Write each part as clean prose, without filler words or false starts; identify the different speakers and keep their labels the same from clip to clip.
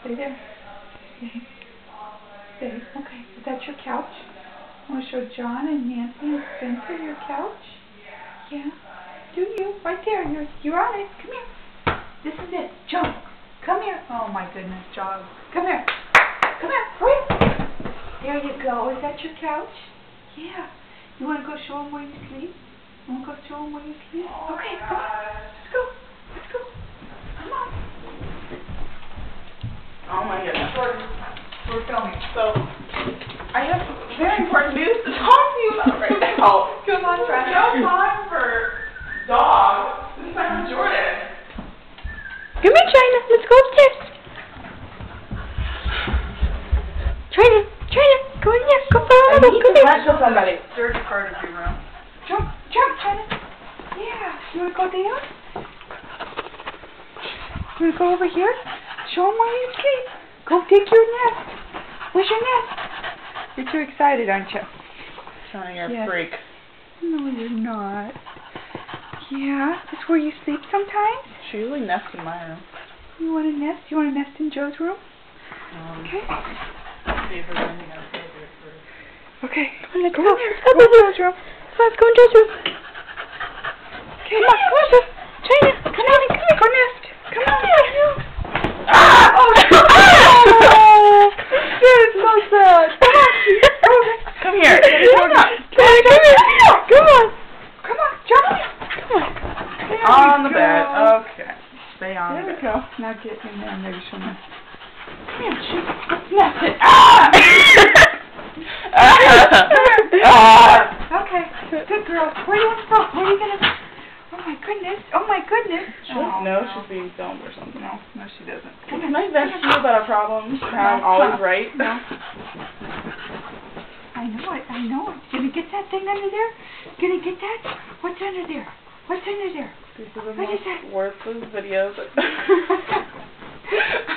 Speaker 1: Stay there. Stay. Stay. Okay. Is that your couch? Want to show John and Nancy and Spencer your couch? Yeah. Do you? Right there. You're on it. Come here. This is it. Jump. Come here. Oh my goodness, John. Come here. Come here. Hurry. There you go. Is that your couch? Yeah. You want to go show them where you sleep? You want to go show them where you sleep? Okay. Come on. Let's go. Let's go. Come on.
Speaker 2: Oh my goodness.
Speaker 1: We're filming.
Speaker 2: So, I have very important news to talk to you about right now.
Speaker 1: Come on, Trina.
Speaker 2: No time for dogs. This is time for Jordan.
Speaker 3: Come here, Trina. Let's go upstairs. Trina, go in there. Go follow
Speaker 2: I
Speaker 3: me.
Speaker 2: need
Speaker 3: Come
Speaker 2: to
Speaker 3: here.
Speaker 2: rent to somebody.
Speaker 1: Dirty part of your room. Jump, Trina. Yeah. You want to go there? You want to go over here? Show them where you sleep. Go take your nest. Where's your nest? You're too excited, aren't you?
Speaker 2: Tony, you're
Speaker 1: Yes.
Speaker 2: a freak.
Speaker 1: No, you're not. Yeah, that's where you sleep sometimes?
Speaker 2: She usually nests in my room.
Speaker 1: You want a nest? You want a nest in Joe's room? Okay.
Speaker 2: See if there's anything else over there for
Speaker 3: Okay, let's
Speaker 1: Go
Speaker 3: go.
Speaker 1: in there.
Speaker 3: Let's
Speaker 1: Go in Joe's room.
Speaker 3: Let's go in Joe's room.
Speaker 1: Okay, come on, Joe.
Speaker 3: Trina, come on.
Speaker 1: Go nest. Come on.
Speaker 2: Ah!
Speaker 1: Oh, that is so sad.
Speaker 2: Come here.
Speaker 3: Come on.
Speaker 1: Come on, jump.
Speaker 3: Come on.
Speaker 1: There
Speaker 2: On
Speaker 1: we
Speaker 2: the
Speaker 1: go.
Speaker 2: bed. Okay. Stay on
Speaker 1: There
Speaker 2: the
Speaker 1: we
Speaker 2: bed.
Speaker 1: go. Now get in there and maybe she'll nest. Come here, shoot.
Speaker 2: Nest it. Ah! Ah!
Speaker 1: Okay, good girl. Where do you want to go? Where are you going to... Oh my goodness. Oh my goodness.
Speaker 2: No,
Speaker 1: no.
Speaker 2: she's being filmed or something.
Speaker 1: No, she doesn't.
Speaker 2: Can I vent to you about our problems? How I'm always right?
Speaker 1: No. I know it. I know it. Gonna get that thing under there? Gonna get that? What's under there? What's under there?
Speaker 2: These are the
Speaker 1: What is
Speaker 2: most
Speaker 1: that?
Speaker 2: worthless videos.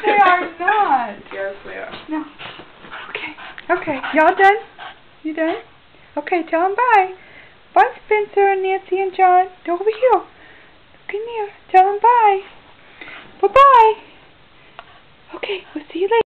Speaker 1: They are not.
Speaker 2: Yes, they are.
Speaker 1: No. Okay. Okay. Y'all done? You done? Okay, tell them bye. Bye, Spencer and Nancy and John. Go over here. Look in here. Tell them bye. Bye-bye. Okay, we'll see you later.